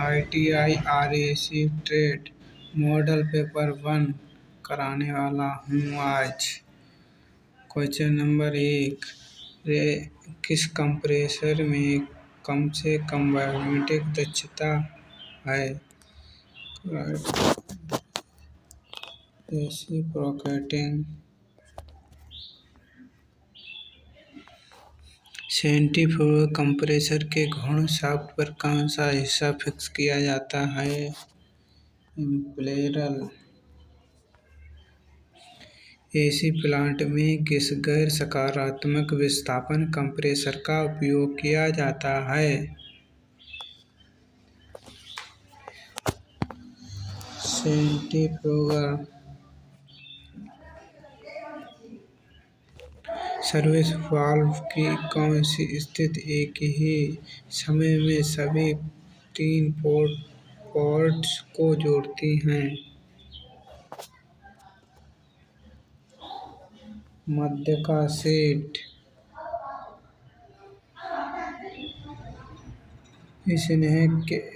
ITI RAC trade model paper 1 कराने वाला हूँ आज। क्वेश्चन नंबर 1, किस कंप्रेसर में कम से कम बायोमेट्रिक दक्षता है? रेसिप्रोकेटिंग सेंट्रीफ्यूगल कंप्रेसर के घूर्ण शाफ्ट पर कौन सा हिस्सा फिक्स किया जाता है? इम्पेलर। एसी प्लांट में किस गैर सकारात्मक विस्थापन कंप्रेसर का उपयोग किया जाता है? सेंट्रीफ्यूगल। सर्विस वाल्व की कौन सी स्थिति एक ही समय में सभी 3 पोर्ट्स को जोड़ती है? मध्य का सेट।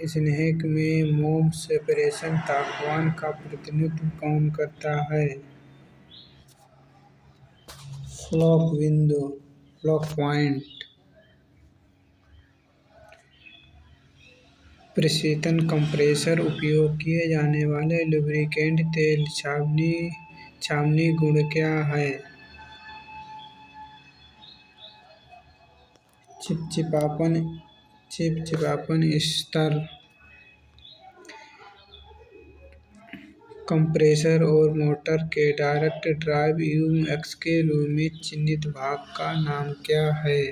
स्नेहक में मोम सेपरेशन तापमान का प्रतिनिधित्व कौन करता है? फ्लॉक बिंदु, फ्लॉक पॉइंट। प्रशीतन कंप्रेसर उपयोग किए जाने वाले लुब्रिकेंट तेल छावनी गुण क्या है? चिपचिपापन स्तर। कंप्रेसर और मोटर के डायरेक्ट ड्राइव यूएमएक्स के रूप में चिह्नित भाग का नाम क्या है?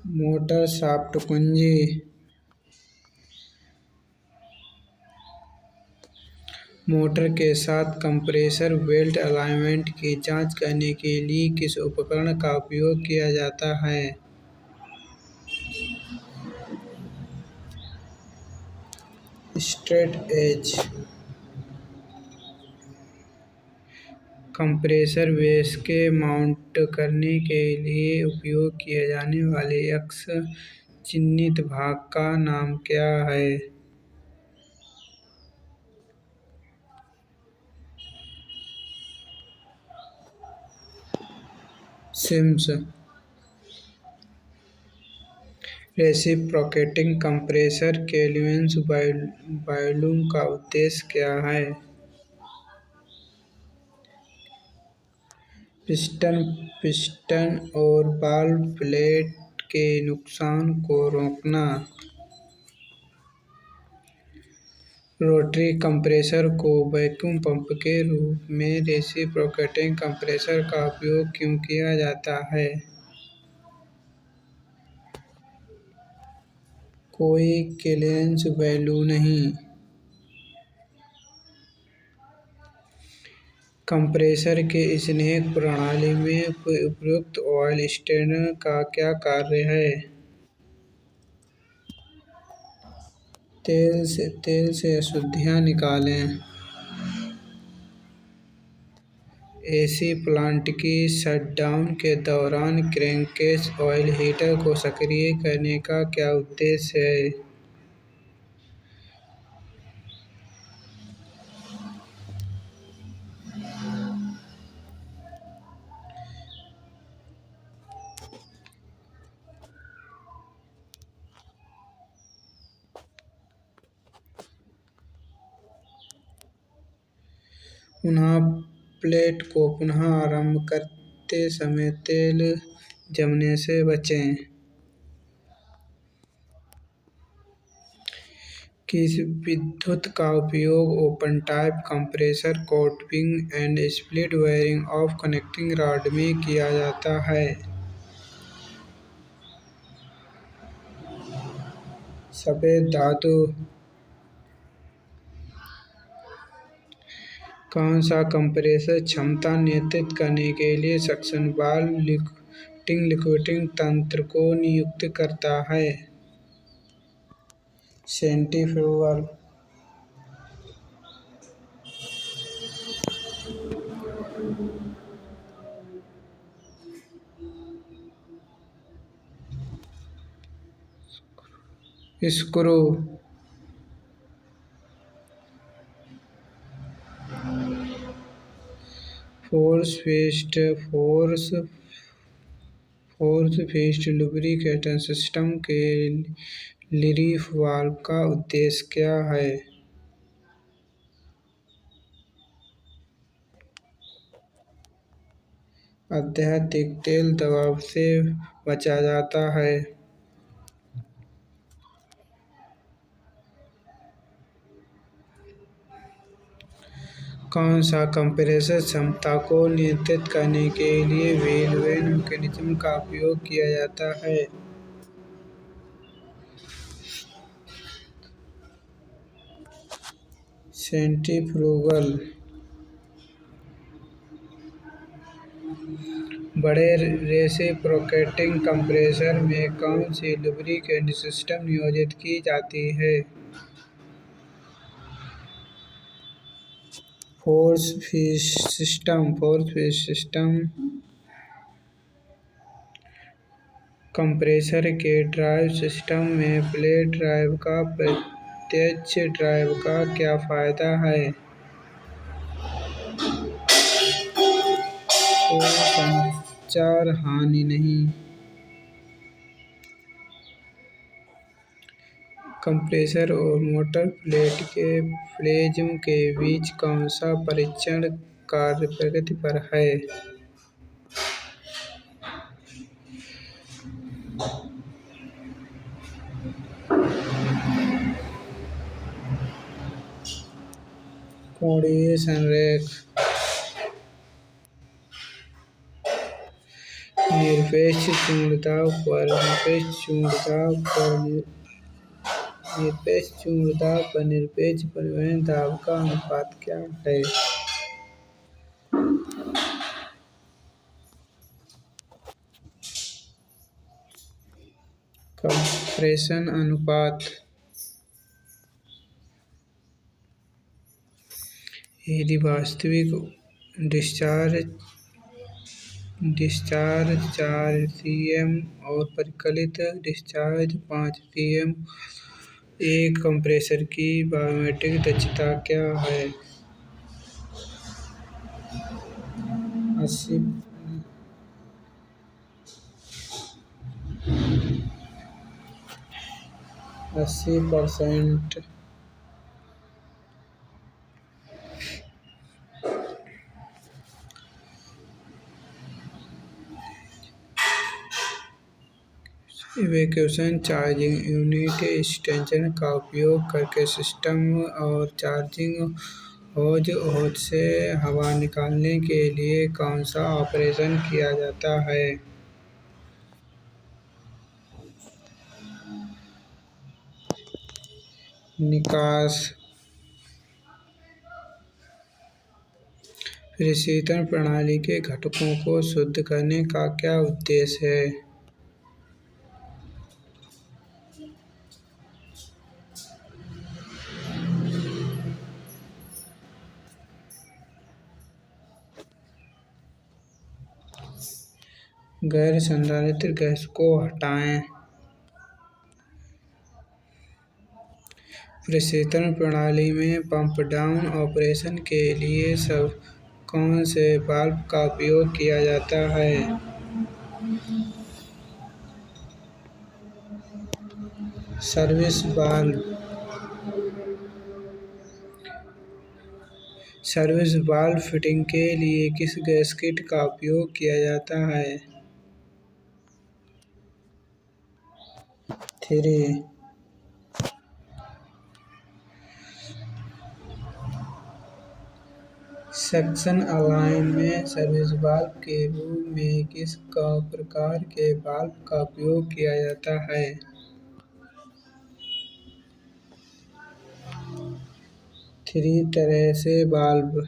मोटर शाफ्ट कुंजी। मोटर के साथ कंप्रेसर बेल्ट अलाइनमेंट की जांच करने के लिए किस उपकरण का उपयोग किया जाता है? Straight edge. कंप्रेसर बेस के माउंट करने के लिए उपयोग किए जाने वाले एक्स चिह्नित भाग का नाम क्या है? Shims. Reciprocating compressor kelvin volume का उद्देश्य क्या है? पिस्टन और वाल्व प्लेट के नुकसान को रोकना। रोटरी कंप्रेसर को वैक्यूम पंप के रूप में रेसिप्रोकेटिंग कंप्रेसर का उपयोग क्यों किया जाता है? कोई क्लीयरेंस वैल्यू नहीं। कंप्रेसर के स्नेहक प्रणाली में उपयुक्त ऑयल स्ट्रेनर का क्या कार्य है? तेल से अशुद्धियाँ निकालें। एसी प्लांट की शटडाउन के दौरान क्रैंककेस ऑयल हीटर को सक्रिय करने का क्या उद्देश्य है? पुनः प्लेट को पुनः आरंभ करते समय तेल जमने से बचें। किस विद्युत का उपयोग open type compressor coating and split wiring of connecting rod में किया जाता है? सफेद धातु। कौन सा कंप्रेसर क्षमता नियंत्रित करने के लिए सक्शन वाल्व लिक्विडिंग तंत्र को नियुक्त करता है? सेंट्रीफ्यूगल। स्क्रू। फोर्स फिस्ट लुब्रिकेशन सिस्टम के लीफ वाल्व का उद्देश्य क्या है? अत्यधिक तेल दबाव से बचा जाता है। कौन सा कंप्रेसर क्षमता को नियंत्रित करने के लिए वेन मैकेनिज्म का उपयोग किया जाता है? सेंट्रीफ्यूगल। बड़े रेसिप्रोकेटिंग कंप्रेसर में कौन सी लुब्रिकेशन सिस्टम नियोजित की जाती है? फोर्स फिस्ट सिस्टम कंप्रेसर के ड्राइव सिस्टम में प्लेट ड्राइव का प्रत्यक्ष ड्राइव का क्या फायदा है? कोई संचार हानि नहीं। कंप्रेसर और मोटर प्लेट के प्रिज्म के बीच कौन सा परीक्षण कार्य प्रगति पर है? कोणीय संरेख। निरपेक्ष चूर्ण दाब पर निरपेक्ष परिवहन दाब का अनुपात क्या है? कंप्रेशन अनुपात। यदि वास्तविक डिस्चार्ज 4 सीएम और परिकलित डिस्चार्ज 5 सीएम, एक कंप्रेसर की बायोमेट्रिक दक्षता क्या है? 80%। इवैक्यूएशन चार्जिंग यूनिट एक्सटेंशन का उपयोग करके सिस्टम और चार्जिंग होज से हवा निकालने के लिए कौन सा ऑपरेशन किया जाता है? निकास। प्रशीतन प्रणाली के घटकों को शुद्ध करने का क्या उद्देश्य है? गैर संधारित्र गैस को हटाएं। प्रशीतन प्रणाली में पंप डाउन ऑपरेशन के लिए कौन से वाल्व का उपयोग किया जाता है? Service valve. Service valve fitting के लिए किस गैस्केट का उपयोग किया जाता है? 3। सक्शन अलार्म में सर्विस वाल्व के रूप में किस प्रकार के वाल्व का उपयोग किया जाता है? 3 तरह से वाल्व।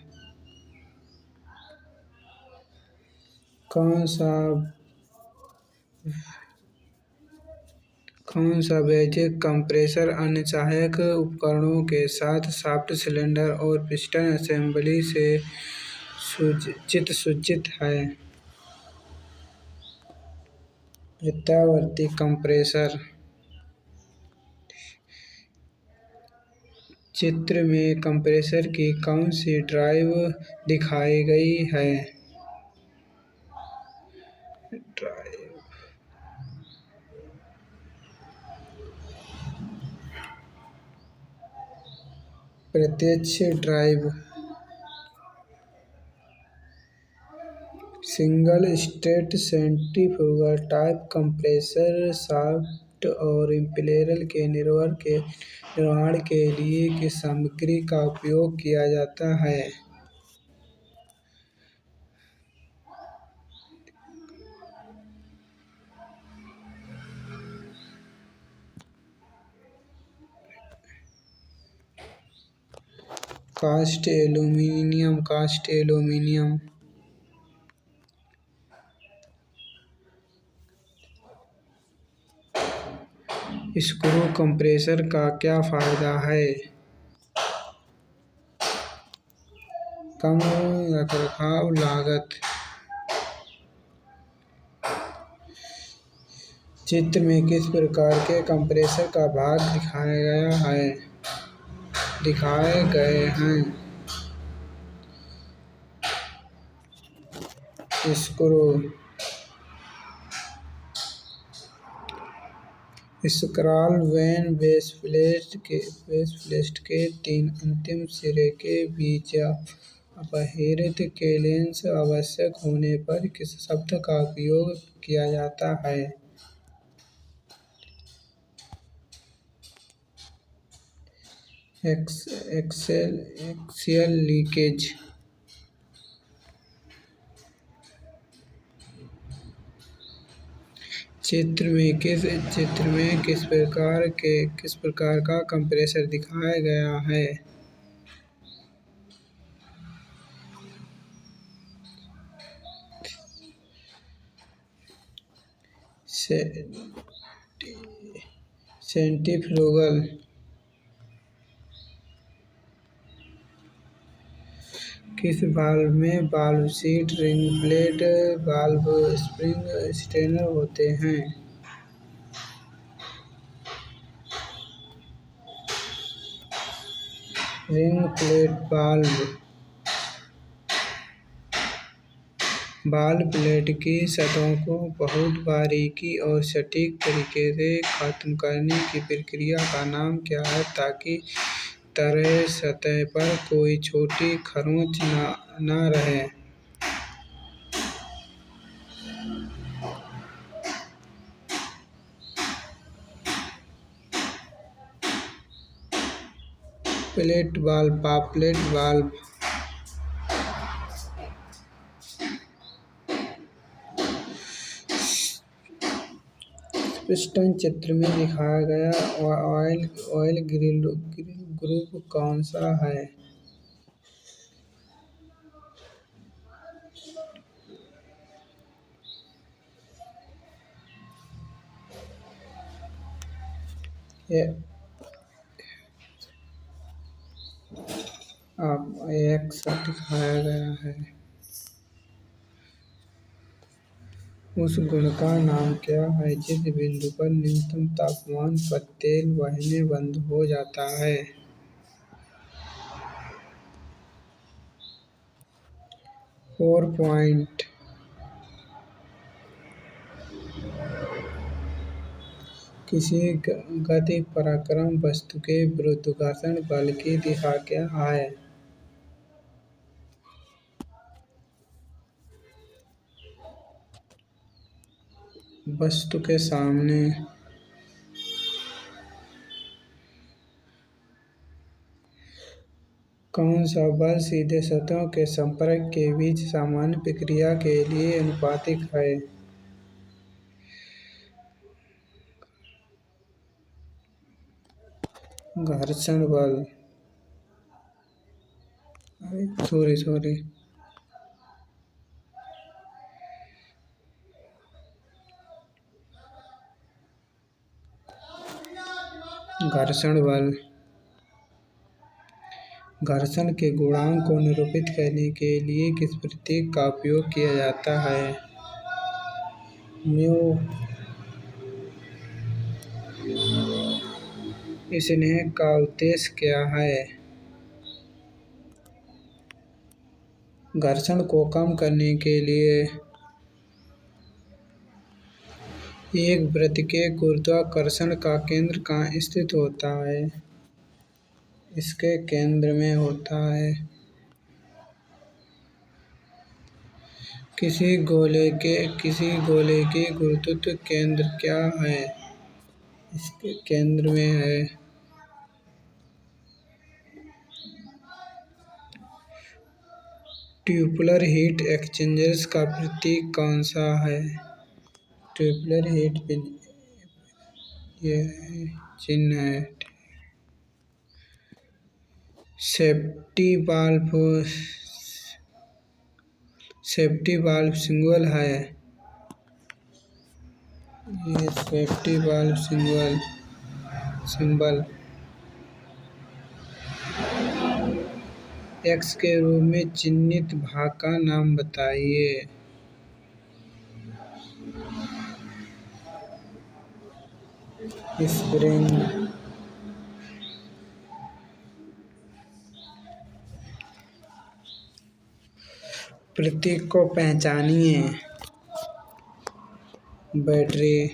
कौन सा बेजिक कंप्रेसर अन्य सहायक उपकरणों के साथ शाफ्ट सिलेंडर और पिस्टन असेंबली से सुसज्जित है? प्रत्यावर्ती कंप्रेसर। चित्र में कंप्रेसर की कौन सी ड्राइव दिखाई गई है? ड्राइव प्रत्यक्ष drive, single state centrifugal type compressor shaft और इम्पेलर के निर्माण के लिए किस सामग्री का उपयोग किया जाता है? Cast aluminium. स्क्रू कंप्रेसर का क्या फायदा है? कम रखरखाव लागत। चित्र में किस प्रकार के कंप्रेसर का भाग दिखाए गए हैं? Screw, scroll when base plate के तीन अंतिम सिरे के बीच अपहृत क्लीयरेंस आवश्यक होने पर किस शब्द का उपयोग किया जाता है? Axial leakage. चित्र में किस प्रकार का कंप्रेसर दिखाया गया है? सेंट्रीफ्यूगल। किस वाल्व में valve seat, ring plate, valve spring strainer होते हैं? Ring plate valve. Valve plate की सतहों को बहुत बारीकी और सटीक तरीके से खत्म करने की प्रक्रिया का नाम क्या है ताकि तरल सतह पर कोई छोटी खरोंच न रहे? प्लेट वाल्व, पापलेट वाल्व। पिस्टन चित्र में दिखाया गया ऑयल ग्रुप कौन सा है? एक्स दिखाया गया है। उस गुण का नाम क्या है जिस बिंदु पर न्यूनतम तापमान पर तेल बहने बंद हो जाता है? Four point. किसी गति पराक्रम वस्तु के गुरुत्वाकर्षण बल की दिशा क्या है? वस्तु के सामने। कौन सा बल सीधे सतहों के संपर्क के बीच सामान्य प्रक्रिया के लिए आनुपातिक है? घर्षण बल। सॉरी। घर्षण बल। घर्षण के गुणांक को निरूपित करने के लिए किस प्रतीक का उपयोग किया जाता है? म्यू। स्नेह का उद्देश्य क्या है? घर्षण को कम करने के लिए एक वृत्त के गुरुत्वाकर्षण का केंद्र कहाँ स्थित होता है? इसके केंद्र में होता है। किसी गोले के गुरुत्व केंद्र क्या है? इसके केंद्र में है। ट्यूबुलर हीट एक्सचेंजर्स का प्रतीक कौन सा है? ट्यूबुलर हीट ये चिन्ह है। सेफ्टी वाल्व सिंबल है। ये सेफ्टी वाल्व सिंबल एक्स के रूप में चिन्हित भाग का नाम बताइए। स्प्रिंग। प्रतीक को पहचानिए। बैटरी।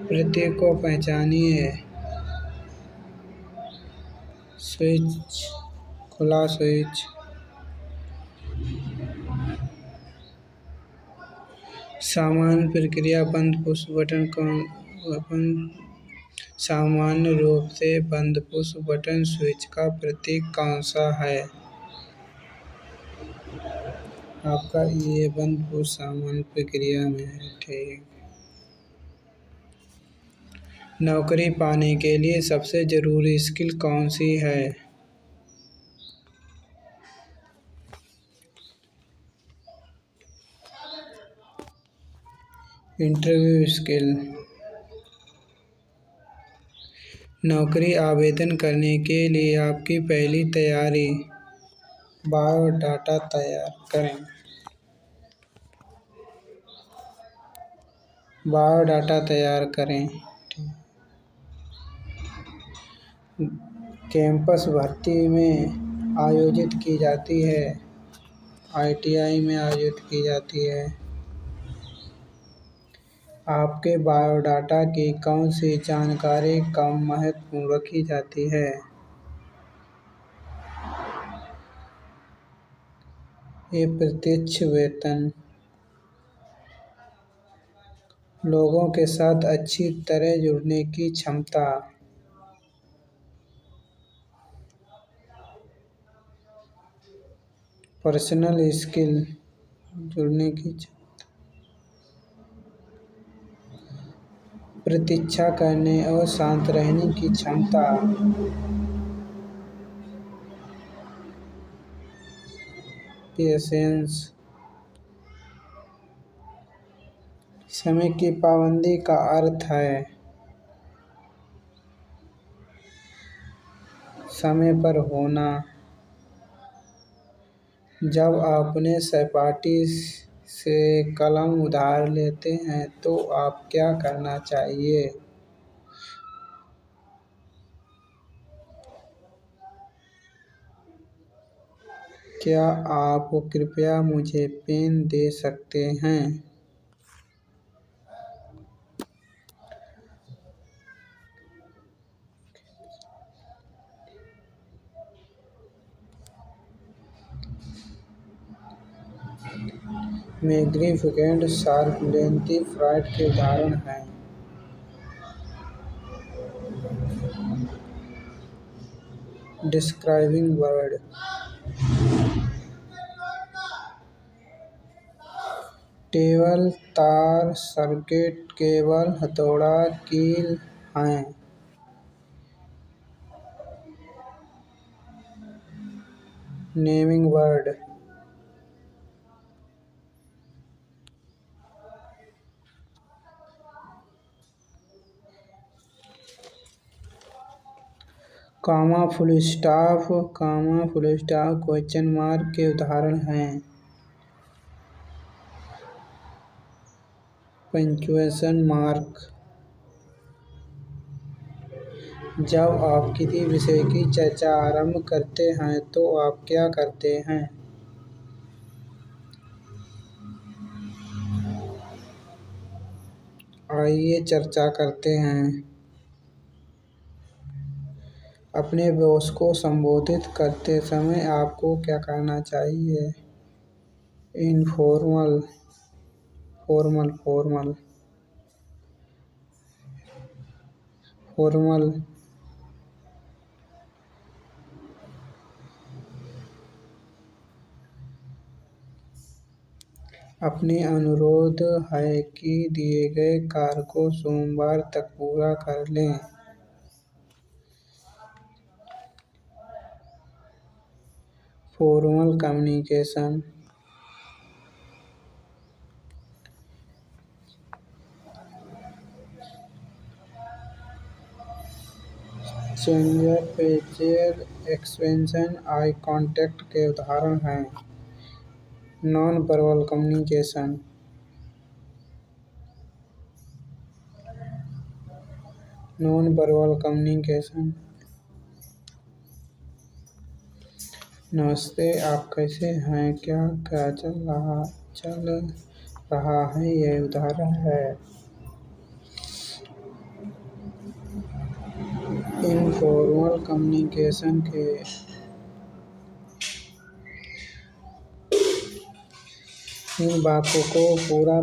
प्रतीक को पहचानिए। स्विच। खुला स्विच। सामान्य प्रक्रिया बंद पुश बटन सामान्य रूप से बंद पुश बटन स्विच का प्रतीक कौन सा है? आपका ये बंद पुश सामान्य प्रक्रिया में है। ठीक। नौकरी पाने के लिए सबसे जरूरी स्किल कौन सी है? Interview skill. नौकरी आवेदन करने के लिए आपकी पहली तैयारी। बायोडाटा तैयार करें। बायोडाटा तैयार करें। कैंपस भर्ती में आयोजित की जाती है। ITI में आयोजित की जाती है। आपके बायोडाटा की कौन सी जानकारी कम महत्वपूर्ण रखी जाती है? ये प्रत्यक्ष वेतन। लोगों के साथ अच्छी तरह जुड़ने की क्षमता। Personal skill. जुड़ने की प्रतीक्षा करने और शांत रहने की क्षमता। पेशेंस। समय की पाबंदी का अर्थ है समय पर होना। जब आप अपने सहपाठी से कलम उधार लेते हैं तो आप क्या करना चाहिए? क्या आप कृपया मुझे पेन दे सकते हैं? मैग्निफिकेंट, शार्प, लेंथी, फ्राइट के उदाहरण हैं। Describing word. टेबल, तार, सर्किट, केबल, हथौड़ा, कील हैं। Naming word. Comma, full stop, question mark के उदाहरण हैं। Punctuation mark. जब आप किसी विषय की चर्चा आरंभ करते हैं तो आप क्या करते हैं? आइए चर्चा करते हैं। अपने बॉस को संबोधित करते समय आपको क्या करना चाहिए? Informal, formal, formal, formal. अपने अनुरोध है कि दिए गए कार्य को सोमवार तक पूरा कर लें। Formal communication. Changer, facial expression, eye contact के उदाहरण हैं। Non verbal communication. Non verbal communication. नमस्ते, आप कैसे हैं? क्या क्या चल रहा है? यह उदाहरण है। इनफॉर्मल कम्युनिकेशन के इन वाक्यों को पूरा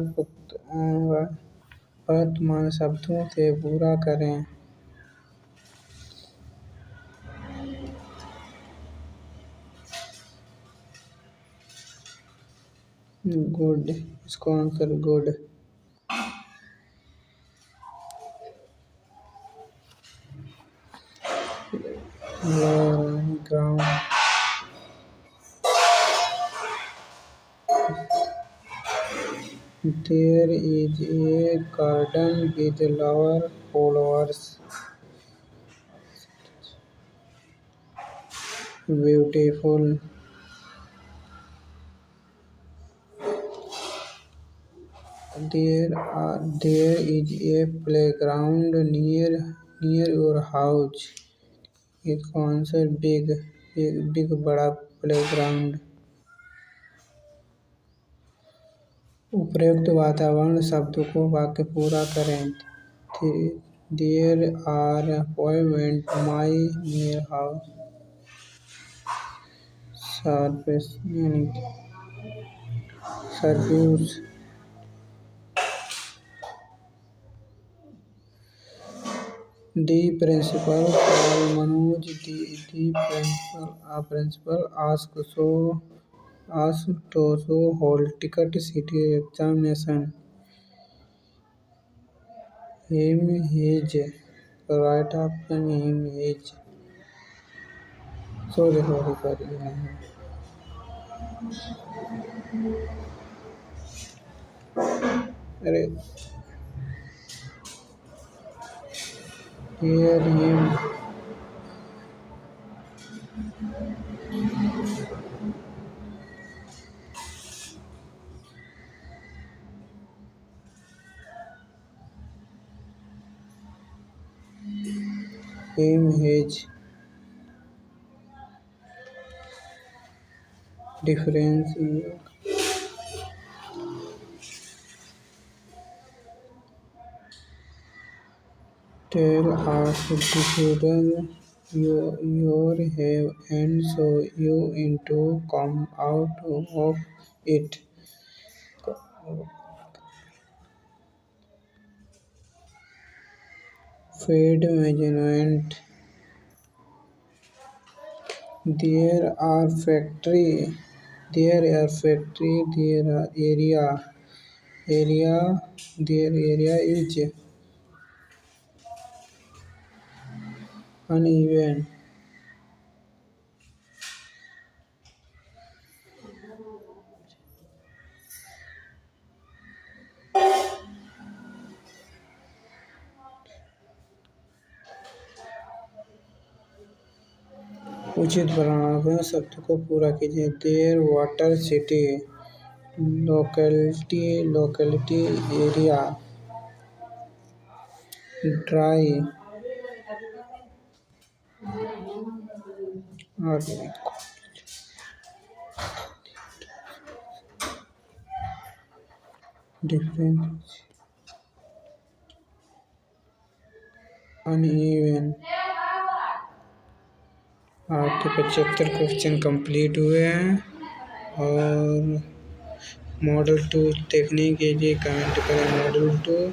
वर्तमान शब्दों से पूरा करें। गुड। इसको answer good. Ground. There is a garden with flowers. Beautiful. There is a playground near your house. इसका आंसर बिग बड़ा प्लेग्राउंड। उपयुक्त वातावरण शब्द को वाक्य पूरा करें। There are appointments my near house. Service. The principal called Manoj. The principal asked to show hall ticket city examination. Him his. Right option him his. Sorry. अरे hear him. Him his. Difference. Tell us the children your have and so you into come out of it. Fade measurement. There are factory. There are area. Their area is uneven. उचित बनाना शब्द को पूरा कीजिए। There water city locality area, dry और difference, uneven. आपके 75 question complete हुए हैं। और मॉडल 2 देखने के लिए कमेंट करें मॉडल 2।